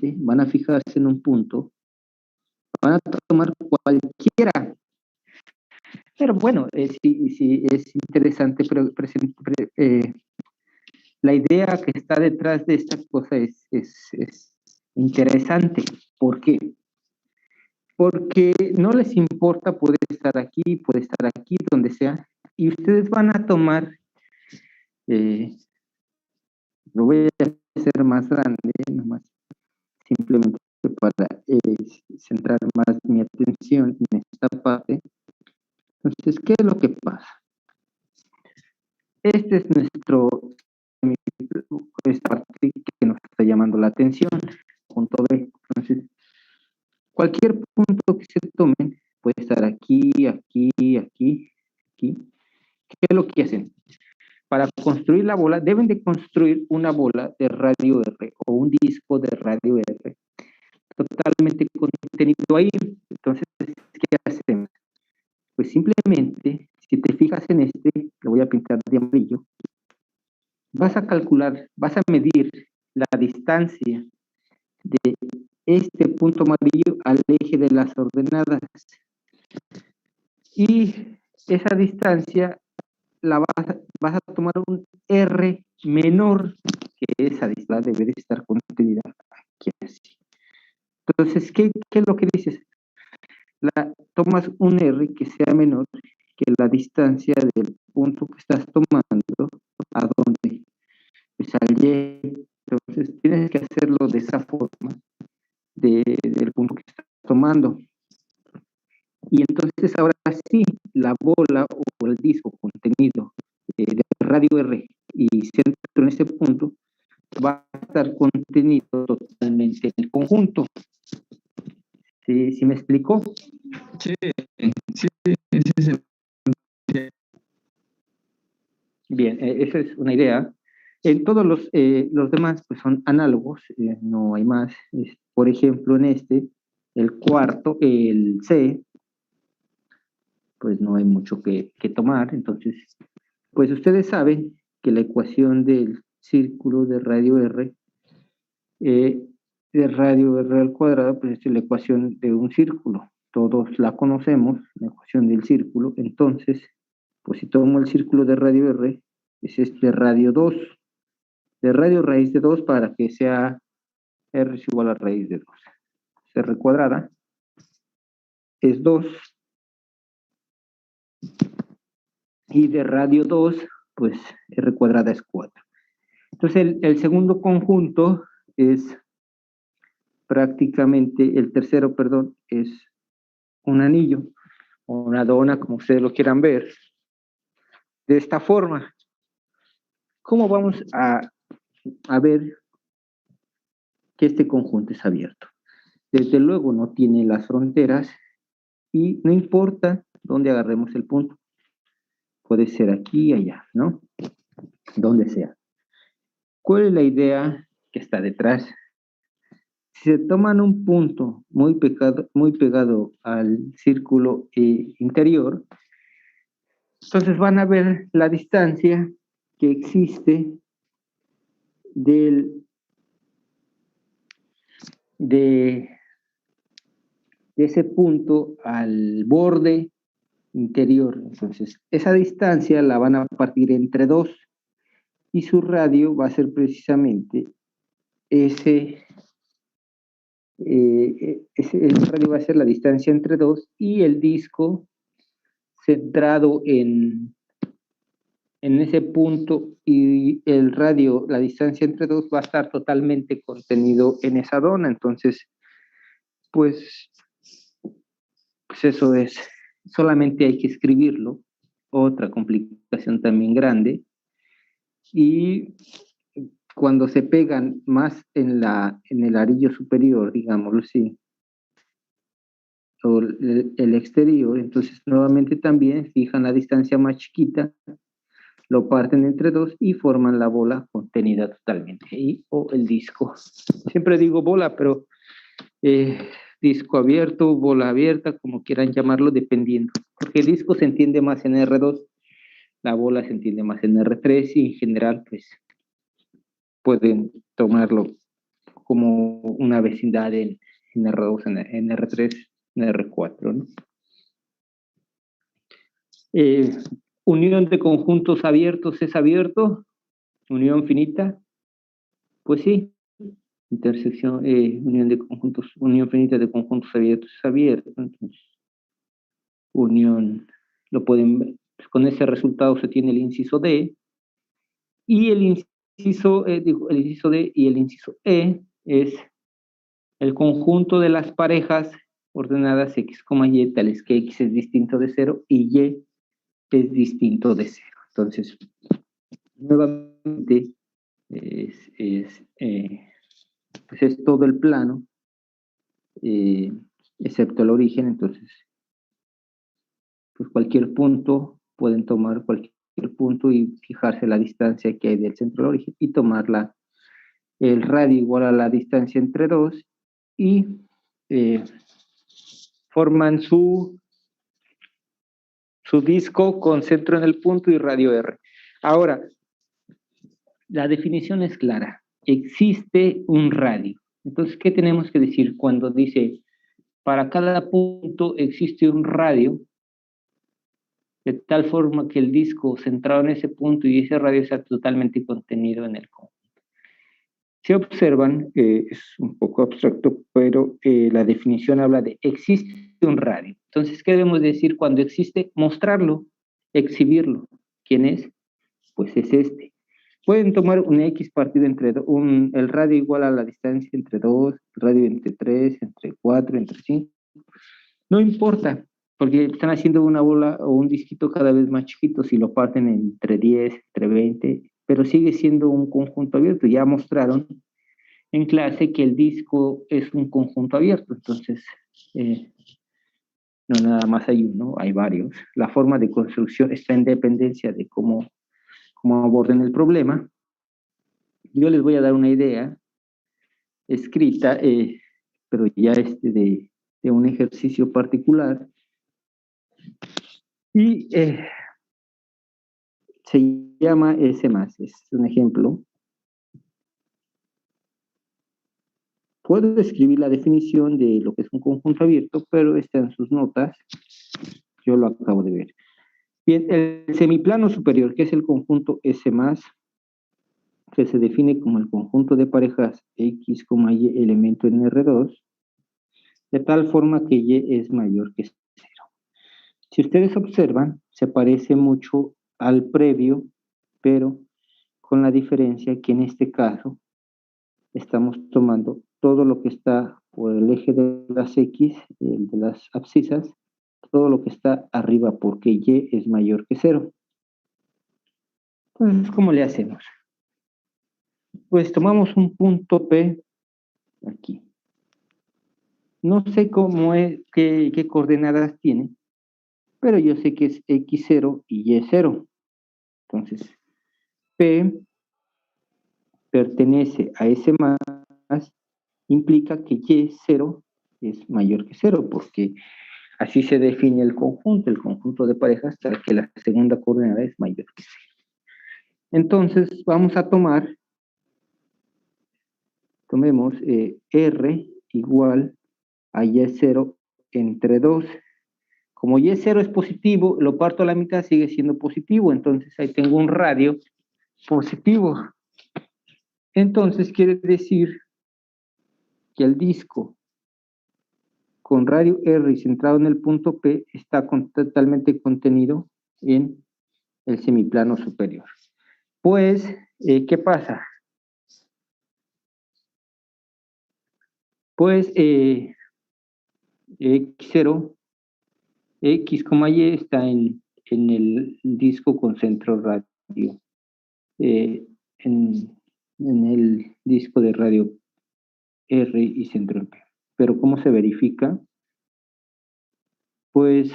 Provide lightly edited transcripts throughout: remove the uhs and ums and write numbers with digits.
simplemente van a fijarse en un punto, van a tomar cualquiera. Pero bueno, sí es interesante, la idea que está detrás de esta cosa es interesante. ¿Por qué? Porque no les importa, puede estar aquí, donde sea, y ustedes van a tomar, lo voy a hacer más grande, nomás, simplemente para centrar más mi atención en esta parte. Entonces, ¿qué es lo que pasa? Este es esta parte que nos está llamando la atención, punto B. Entonces, cualquier punto que se tomen puede estar aquí. ¿Qué es lo que hacen? Para construir la bola, deben de construir una bola de radio R o un disco de radio R totalmente contenido ahí. Entonces, ¿qué hacemos? Pues simplemente, si te fijas en lo voy a pintar de amarillo, vas a calcular, vas a medir la distancia de este punto amarillo al eje de las ordenadas. Y esa distancia vas a tomar un R menor, que esa distancia debe de estar contenida aquí así. Entonces, ¿qué es lo que dices? Tomas un R que sea menor que la distancia del punto que estás tomando, ¿a dónde? Pues al Y. Entonces, tienes que hacerlo de esa forma, del punto que estás tomando. Y entonces, ahora sí, la bola o el disco contenido de radio R y centro en este punto va a estar contenido totalmente en el conjunto. ¿Sí me explicó? Sí. Bien, esa es una idea. En todos los demás pues son análogos, no hay más. Por ejemplo, en el cuarto, el C, pues no hay mucho que tomar. Entonces, pues ustedes saben que la ecuación del círculo de radio R, de radio R al cuadrado, pues es la ecuación de un círculo. Todos la conocemos, la ecuación del círculo. Entonces, pues si tomo el círculo de radio R, es radio 2, de radio raíz de 2 para que sea R es igual a raíz de 2. R cuadrada es 2. Y de radio 2, pues R cuadrada es 4. Entonces el segundo conjunto es prácticamente, el tercero, perdón, es un anillo o una dona, como ustedes lo quieran ver, de esta forma. ¿Cómo vamos a ver que este conjunto es abierto? Desde luego no tiene las fronteras y no importa dónde agarremos el punto. Puede ser aquí, allá, ¿no? Donde sea. ¿Cuál es la idea que está detrás? Si se toman un punto muy pegado al círculo interior, entonces van a ver la distancia que existe de ese punto al borde interior. Entonces, esa distancia la van a partir entre 2 y su radio va a ser precisamente el radio va a ser la distancia entre 2 y el disco centrado en ese punto, y el radio, la distancia entre 2 va a estar totalmente contenido en esa dona. Entonces, pues eso es, solamente hay que escribirlo. Otra complicación también grande. Y cuando se pegan más en el arillo superior, digámoslo así, o el exterior, entonces nuevamente también fijan la distancia más chiquita, lo parten entre 2 y forman la bola contenida totalmente ahí, o el disco. Siempre digo bola, pero disco abierto, bola abierta, como quieran llamarlo, dependiendo. Porque el disco se entiende más en R2, la bola se entiende más en R3, y en general, pues, pueden tomarlo como una vecindad en R2, en R3, en R4, ¿no? Unión de conjuntos abiertos es abierto, unión finita, pues sí, intersección, unión finita de conjuntos abiertos es abierto, entonces, unión, lo pueden ver, pues con ese resultado se tiene el inciso D, y el inciso D y el inciso E es el conjunto de las parejas ordenadas X, Y, tales que X es distinto de 0 y Y es distinto de 0. Entonces, nuevamente, pues es todo el plano, excepto el origen. Entonces, pues cualquier punto, pueden tomar cualquier punto y fijarse la distancia que hay del centro al origen y tomarla el radio igual a la distancia entre dos y forman su disco con centro en el punto y radio R. Ahora, la definición es clara. Existe un radio. Entonces, ¿qué tenemos que decir cuando dice para cada punto existe un radio? De tal forma que el disco centrado en ese punto y ese radio está totalmente contenido en el conjunto. Si observan, es un poco abstracto, pero la definición habla de existe un radio. Entonces, ¿qué debemos decir cuando existe? Mostrarlo, exhibirlo. ¿Quién es? Pues es este. Pueden tomar un X partido entre el radio igual a la distancia entre 2, el radio entre 3, entre 4, entre 5. No importa, porque están haciendo una bola o un disquito cada vez más chiquito si lo parten entre 10, entre 20, pero sigue siendo un conjunto abierto. Ya mostraron en clase que el disco es un conjunto abierto, entonces no nada más hay uno, hay varios. La forma de construcción está en dependencia de cómo aborden el problema. Yo les voy a dar una idea escrita, pero ya de un ejercicio particular, y se llama S+, es un ejemplo. Puedo escribir la definición de lo que es un conjunto abierto, pero está en sus notas, yo lo acabo de ver. Bien, el semiplano superior, que es el conjunto S+, que se define como el conjunto de parejas X, Y elemento en R2, de tal forma que Y es mayor que 0. Si ustedes observan, se parece mucho al previo, pero con la diferencia que en este caso estamos tomando todo lo que está por el eje de las X, el de las abscisas, todo lo que está arriba, porque Y es mayor que 0. Entonces, ¿cómo le hacemos? Pues tomamos un punto P aquí. No sé qué coordenadas tiene, pero yo sé que es X0 y Y0. Entonces, P pertenece a S+, implica que Y0 es mayor que 0, porque así se define el conjunto de parejas, hasta que la segunda coordenada es mayor que 0. Entonces, vamos a tomemos R igual a Y0 entre 2. Como Y0 es positivo, lo parto a la mitad, sigue siendo positivo, entonces ahí tengo un radio positivo. Entonces quiere decir que el disco con radio R y centrado en el punto P está totalmente contenido en el semiplano superior. Pues, ¿qué pasa? Pues X0, X, Y está en el disco con centro radio, en el disco de radio R y centro en P. Pero ¿cómo se verifica? Pues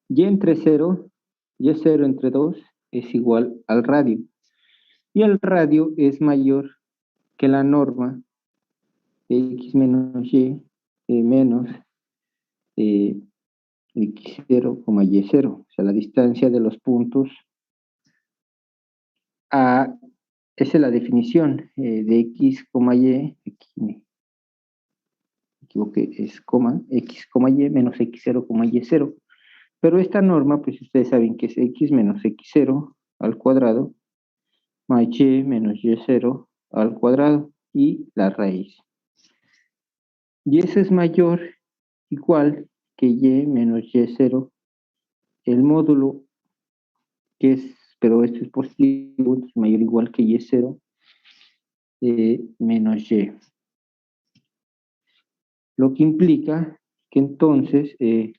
Y entre 0, Y0 entre 2 es igual al radio. Y el radio es mayor que la norma de X menos Y menos X0, Y0. O sea, la distancia de los puntos A esa es la definición de x, y, aquí me equivoqué, es coma, x, y menos x0, y0. Pero esta norma, pues ustedes saben que es x menos x0 al cuadrado, más y menos y0 al cuadrado, y la raíz. Y eso es mayor, igual que y menos y0, el módulo, que es, pero esto es positivo, es mayor o igual que y0 menos y. Lo que implica que entonces y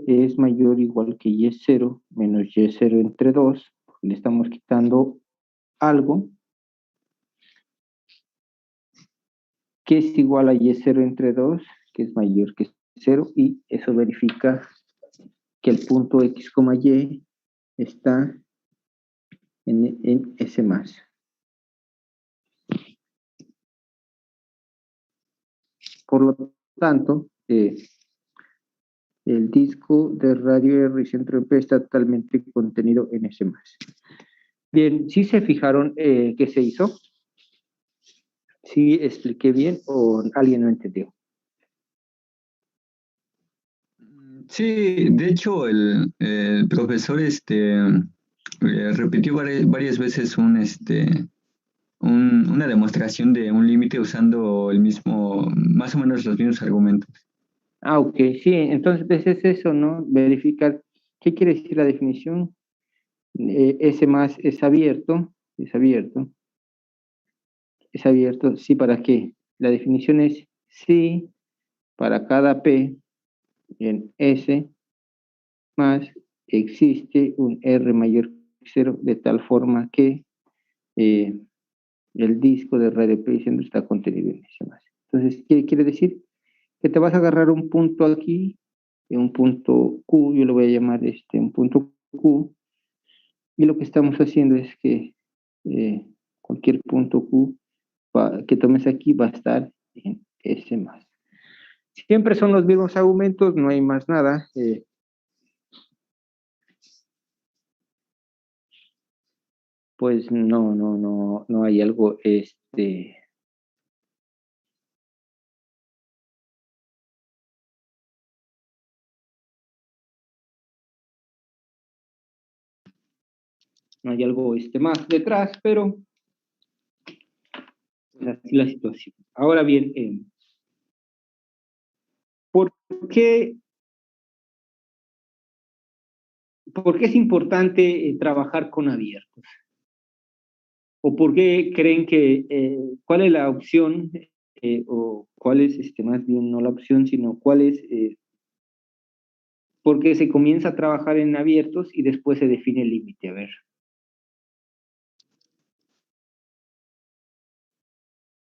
es mayor o igual que y0 menos y0 entre 2, le estamos quitando algo que es igual a y0 entre 2, que es mayor que 0, y eso verifica que el punto x, y está en S más. Por lo tanto, el disco de radio R y centro de P está totalmente contenido en S más. Bien, ¿sí se fijaron qué se hizo? ¿Sí expliqué bien o alguien no entendió? Sí, de hecho el profesor repitió varias veces una demostración de un límite usando el mismo, más o menos los mismos argumentos. Ah, ok, sí, entonces es eso, ¿no? Verificar qué quiere decir la definición. S más es abierto, es abierto, sí, ¿para qué? La definición es sí para cada P en S más existe un R mayor que 0 de tal forma que eh, el disco de radio P diciendo está contenido en S más. Entonces, ¿qué quiere decir? Que te vas a agarrar un punto aquí, un punto Q, yo lo voy a llamar un punto Q, y lo que estamos haciendo es que cualquier punto Q que tomes aquí va a estar en S más. Siempre son los mismos aumentos, no hay más nada. Pues no hay algo, no hay algo más detrás, pero pues así la situación. Ahora bien, ¿por qué, ¿por qué es importante trabajar con abiertos? ¿O por qué creen que, cuál es la opción, o cuál es, más bien no la opción, sino cuál es, por qué se comienza a trabajar en abiertos y después se define el límite? A ver,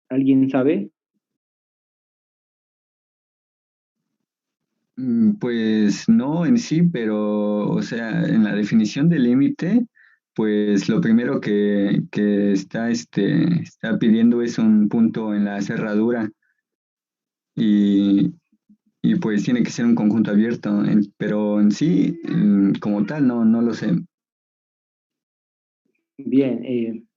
¿alguien sabe? Pues no en sí, pero, o sea, en la definición de límite, pues lo primero que está pidiendo es un punto en la cerradura y, y pues tiene que ser un conjunto abierto, pero en sí, como tal, no lo sé. Bien,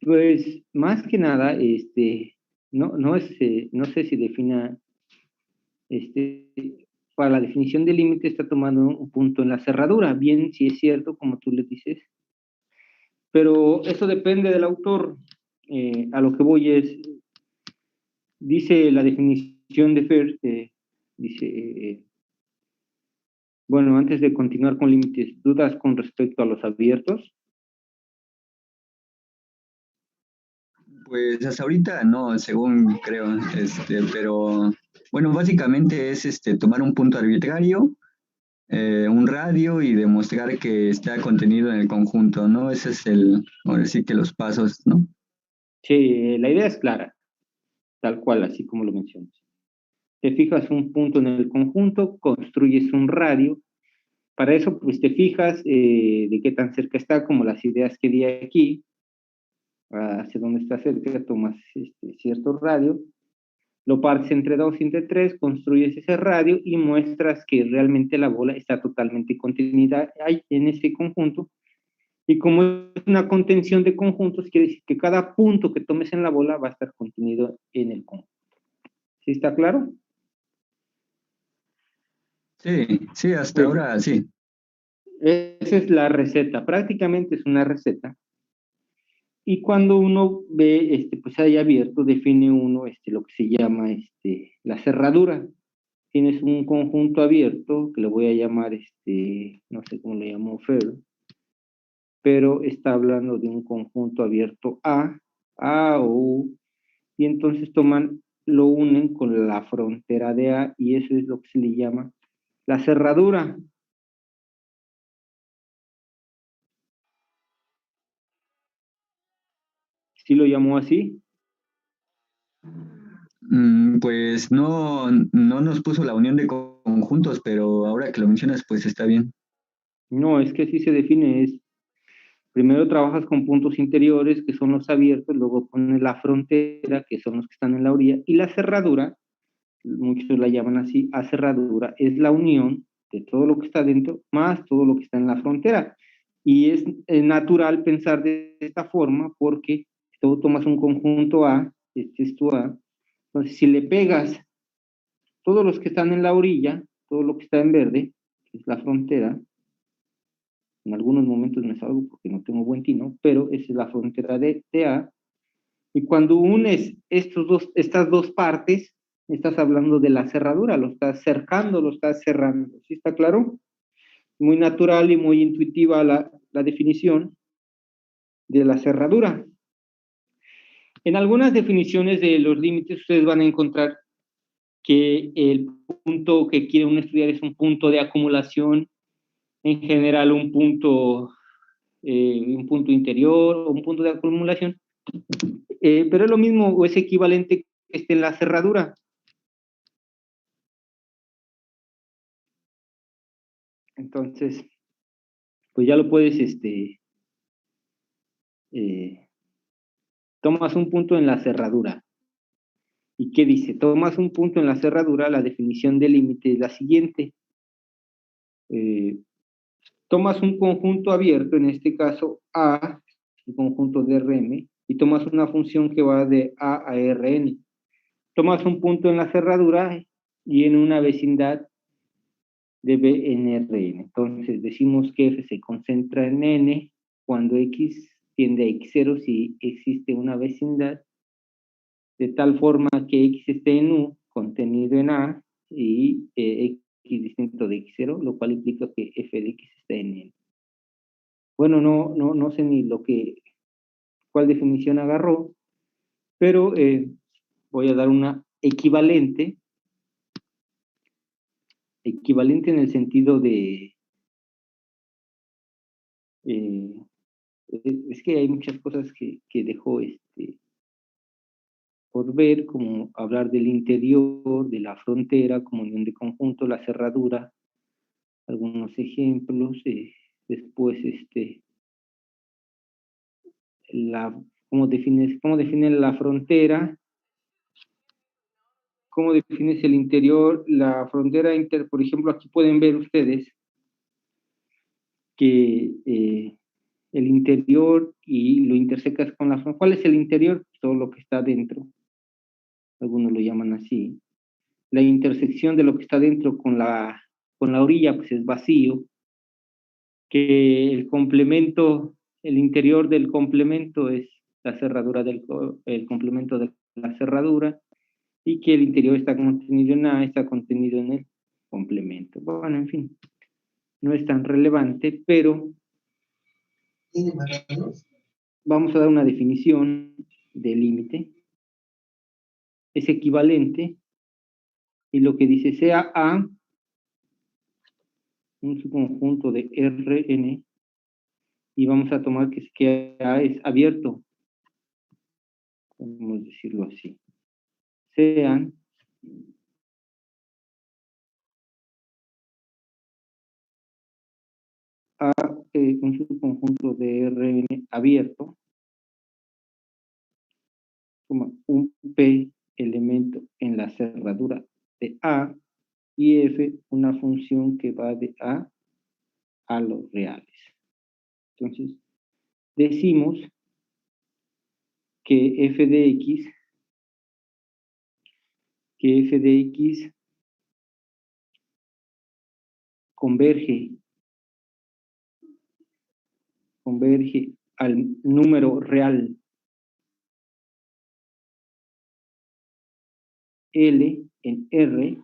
pues más que nada, no sé si defina, este, para la definición de límite está tomando un punto en la cerradura, bien, si es cierto, como tú le dices, pero eso depende del autor. A lo que voy es, dice la definición de Fer, dice, bueno, antes de continuar con límites, ¿dudas con respecto a los abiertos? Pues hasta ahorita no, según creo, pero bueno, básicamente es tomar un punto arbitrario, un radio y demostrar que está contenido en el conjunto, ¿no? Ese es ahora sí que los pasos, ¿no? Sí, la idea es clara, tal cual, así como lo mencionas. Te fijas un punto en el conjunto, construyes un radio. Para eso, pues te fijas de qué tan cerca está, como las ideas que di aquí, hacia dónde está cerca, tomas cierto radio, lo partes entre 2 y entre 3, construyes ese radio y muestras que realmente la bola está totalmente contenida ahí en ese conjunto. Y como es una contención de conjuntos, quiere decir que cada punto que tomes en la bola va a estar contenido en el conjunto. ¿Sí está claro? Sí, sí, hasta Pues ahora sí. esa es la receta, prácticamente es una receta. Y cuando uno ve, pues ahí abierto, define uno lo que se llama la cerradura. Tienes un conjunto abierto, que le voy a llamar, no sé cómo le llamo, Fer, pero está hablando de un conjunto abierto A o U, y entonces lo unen con la frontera de A, y eso es lo que se le llama la cerradura. ¿Sí lo llamó así? Pues no nos puso la unión de conjuntos, pero ahora que lo mencionas, pues está bien. No, es que así se define, es primero trabajas con puntos interiores, que son los abiertos, luego pones la frontera, que son los que están en la orilla, y la cerradura, muchos la llaman así, a cerradura, es la unión de todo lo que está dentro más todo lo que está en la frontera. Y es natural pensar de esta forma porque tú tomas un conjunto A, este es tu A, entonces si le pegas todos los que están en la orilla, todo lo que está en verde, que es la frontera, en algunos momentos me salgo porque no tengo buen tino, pero esa es la frontera de A, y cuando unes estas dos partes, estás hablando de la cerradura, lo estás cercando, lo estás cerrando. ¿Sí está claro? Muy natural y muy intuitiva la definición de la cerradura. En algunas definiciones de los límites, ustedes van a encontrar que el punto que quiere uno estudiar es un punto de acumulación, en general un punto interior o un punto de acumulación, pero es lo mismo o es equivalente que esté en la cerradura. Entonces, pues ya lo puedes, eh, tomas un punto en la cerradura. ¿Y qué dice? Tomas un punto en la cerradura, la definición de límite es la siguiente. Eh, Tomas un conjunto abierto, en este caso A, el conjunto de Rm, y tomas una función que va de A a Rn. Tomas un punto en la cerradura y en una vecindad de B en Rn. Entonces decimos que F se concentra en N cuando X tiende a X0 si existe una vecindad, de tal forma que X esté en U, contenido en A, y X distinto de X0, lo cual implica que F de X está en N. Bueno, no sé ni cuál definición agarró, pero voy a dar una equivalente en el sentido de, eh, es que hay muchas cosas que dejó por ver, como hablar del interior, de la frontera, como unión de conjunto, la cerradura, algunos ejemplos, después la, cómo defines la frontera, cómo defines el interior, la frontera por ejemplo, aquí pueden ver ustedes que el interior y lo intersecas con la frontera. ¿Cuál es el interior? Todo lo que está dentro, algunos lo llaman así. La intersección de lo que está dentro con la orilla, pues es vacío, que el complemento, el interior del complemento es la cerradura el complemento de la cerradura, y que el interior está contenido en A, está contenido en el complemento. Bueno, en fin, no es tan relevante, pero vamos a dar una definición de límite. Es equivalente, y lo que dice sea A, un subconjunto de Rn, y vamos a tomar que A es abierto, podemos decirlo así. Sean A, un subconjunto de Rn abierto, un P elemento en la cerradura de A, y f una función que va de a los reales. Entonces, decimos que f de x converge al número real L en R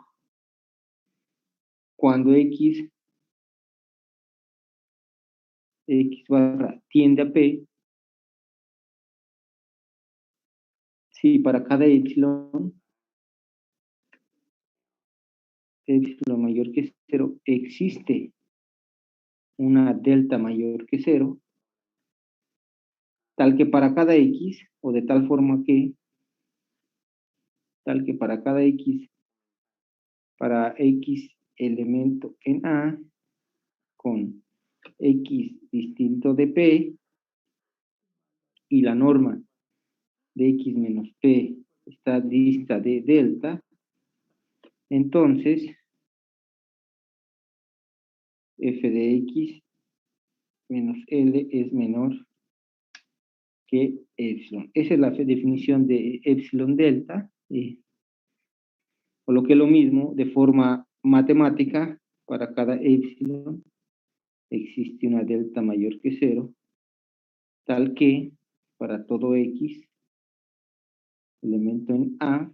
cuando x barra tiende a P, si para cada epsilon mayor que 0 existe una delta mayor que 0, tal que para cada x, o de tal forma que, para cada x, para x elemento en A, con x distinto de P, y la norma de x menos P está dista de delta, entonces f de x menos L es menor que epsilon. Esa es la definición de epsilon delta, o lo que es lo mismo, de forma matemática, para cada epsilon existe una delta mayor que 0, tal que para todo x, elemento en A,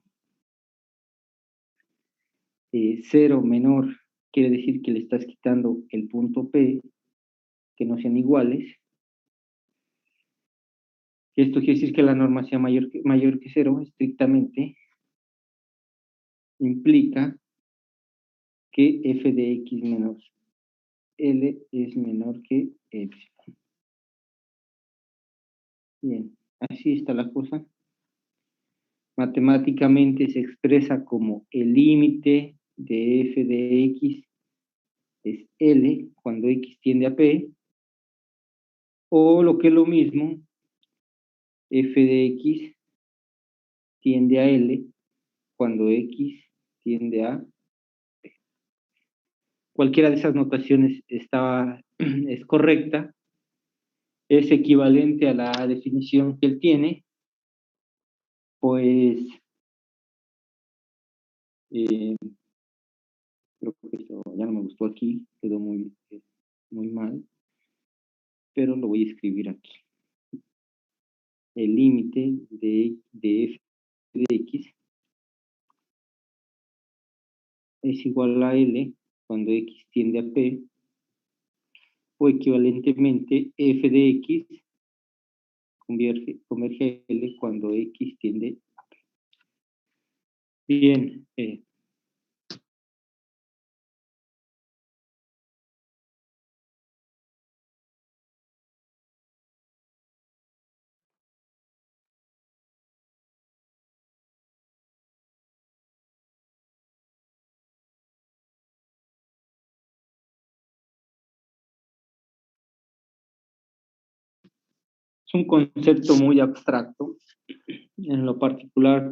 0 menor quiere decir que le estás quitando el punto P, que no sean iguales. Esto quiere decir que la norma sea mayor que 0, estrictamente, implica que f de x menos L es menor que epsilon. Bien, así está la cosa. Matemáticamente se expresa como el límite de f de x es L cuando x tiende a P, o lo que es lo mismo, f de x tiende a L cuando x tiende a P. Cualquiera de esas notaciones es correcta, es equivalente a la definición que él tiene, pues creo que esto ya no me gustó aquí, quedó muy mal, pero lo voy a escribir aquí. El límite de f de x es igual a L cuando x tiende a P, o equivalentemente f de x converge a L cuando x tiende a P. Bien, es un concepto muy abstracto. En lo particular,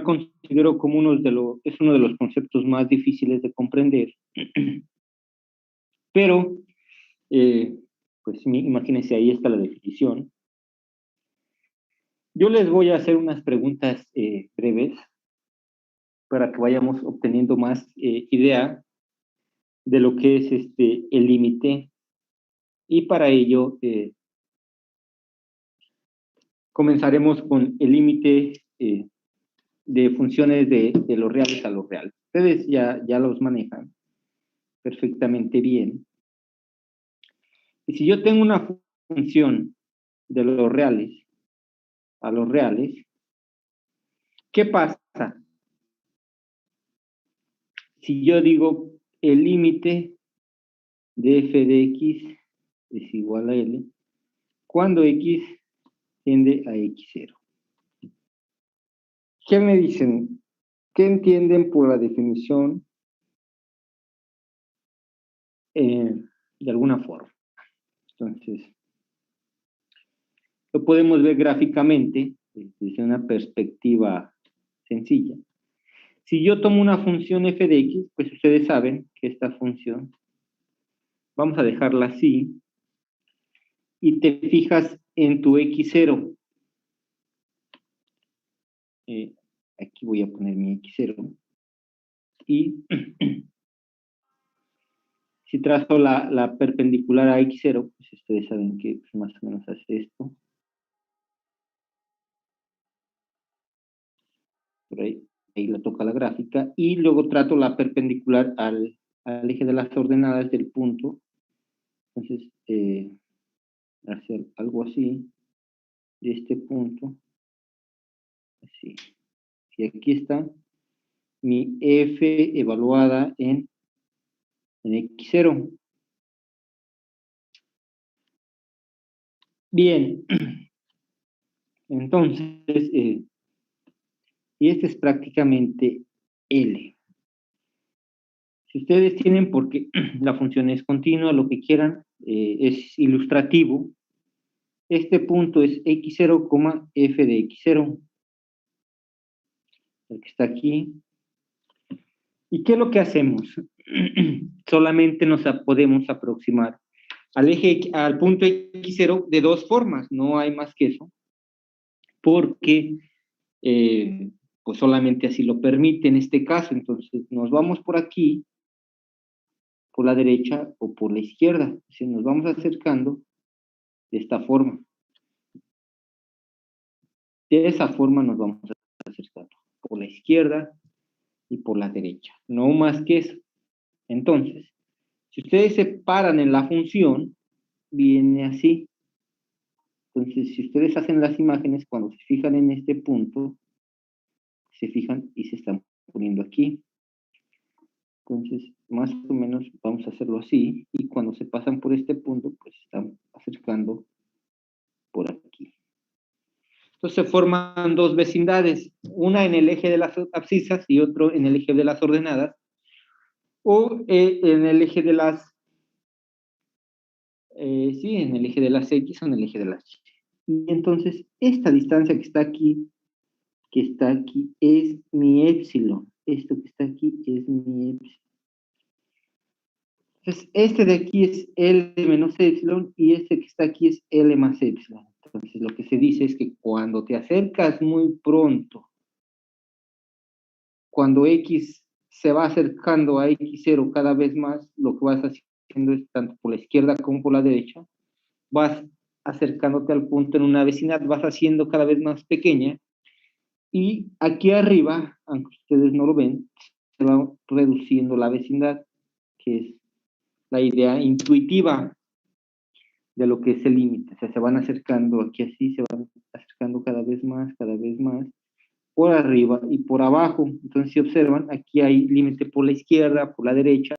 considero como es uno de los conceptos más difíciles de comprender, pero pues imagínense, ahí está la definición. Yo les voy a hacer unas preguntas breves para que vayamos obteniendo más idea de lo que es el límite, y para ello comenzaremos con el límite de funciones de los reales a los reales. Ustedes ya los manejan perfectamente bien. Y si yo tengo una función de los reales a los reales, ¿qué pasa si yo digo el límite de f de x es igual a L cuando x tiende a x0. ¿Qué me dicen? ¿Qué entienden por la definición de alguna forma? Entonces, lo podemos ver gráficamente desde una perspectiva sencilla. Si yo tomo una función f de x, pues ustedes saben que esta función, vamos a dejarla así, y te fijas en tu x0. Aquí voy a poner mi x0. Y si trazo la perpendicular a x0, pues ustedes saben que pues, más o menos hace esto. Por ahí la toca la gráfica. Y luego trato la perpendicular al eje de las ordenadas del punto. Entonces, hacer algo así, de este punto. Así. Y aquí está mi f evaluada en x0. Bien, entonces, y este es prácticamente L. Si ustedes tienen, porque la función es continua, lo que quieran, es ilustrativo, este punto es x0, f de x0, el que está aquí. ¿Y qué es lo que hacemos? Solamente nos podemos aproximar al punto x0 de dos formas, no hay más que eso, porque pues solamente así lo permite en este caso. Entonces nos vamos por aquí, por la derecha o por la izquierda. Si nos vamos acercando de esta forma. De esa forma nos vamos acercando, por la izquierda y por la derecha. No más que eso. Entonces, si ustedes se paran en la función, viene así. Entonces, si ustedes hacen las imágenes, cuando se fijan en este punto, se fijan y se están poniendo aquí. Entonces, más o menos vamos a hacerlo así, y cuando se pasan por este punto, pues se están acercando por aquí. Entonces se forman dos vecindades, una en el eje de las abscisas y otro en el eje de las ordenadas, o en el eje de las, sí, en el eje de las X o en el eje de las Y. Y entonces, esta distancia que está aquí, es mi épsilon. Esto que está aquí es mi épsilon. Entonces, este de aquí es L menos épsilon y este que está aquí es L más épsilon. Entonces, lo que se dice es que cuando te acercas muy pronto, cuando X se va acercando a X0 cada vez más, lo que vas haciendo es, tanto por la izquierda como por la derecha, vas acercándote al punto en una vecindad, vas haciendo cada vez más pequeña, y aquí arriba, aunque ustedes no lo ven, se va reduciendo la vecindad, que es la idea intuitiva de lo que es el límite. O sea, se van acercando aquí así, se van acercando cada vez más, por arriba y por abajo. Entonces, si observan, aquí hay límite por la izquierda, por la derecha,